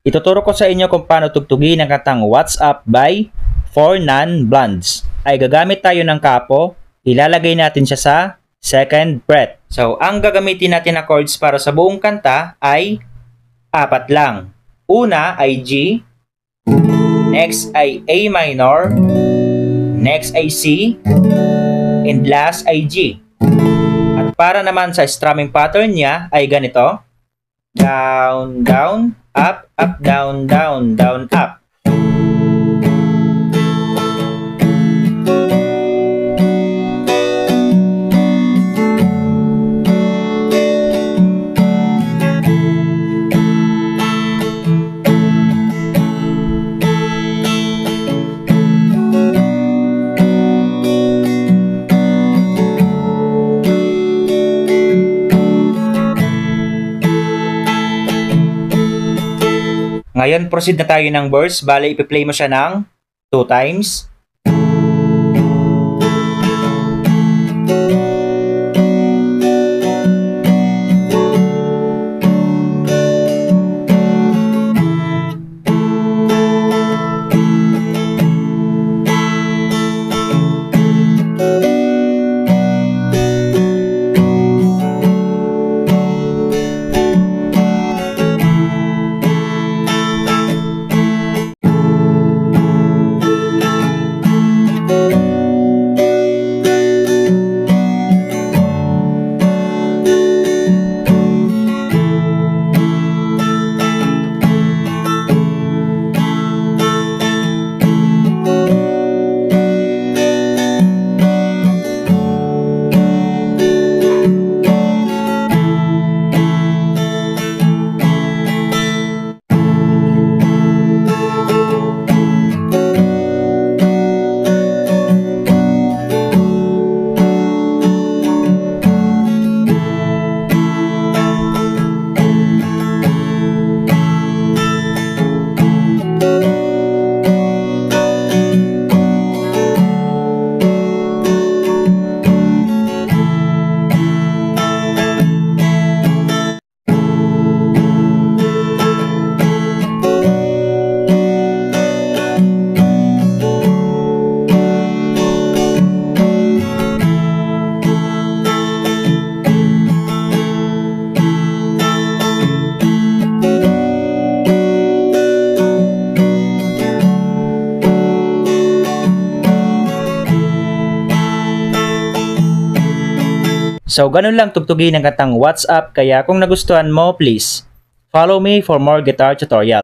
Ituturo ko sa inyo kung paano tugtugin ang kantang What's Up by For Non-Blondes. Ay gagamit tayo ng kapo, ilalagay natin siya sa second fret. So, ang gagamitin natin na chords para sa buong kanta ay 4 lang. Una ay G, next ay A minor, next ay C, and last ay G. At para naman sa strumming pattern niya ay ganito. Down, down, up, up, down, down, down, up. Ngayon, proceed na tayo ng verse. Bale, ipi-play mo siya ng 2 times. So, ganun lang tugtugin ang kantang What's Up. Kaya kung nagustuhan mo, please follow me for more guitar tutorial.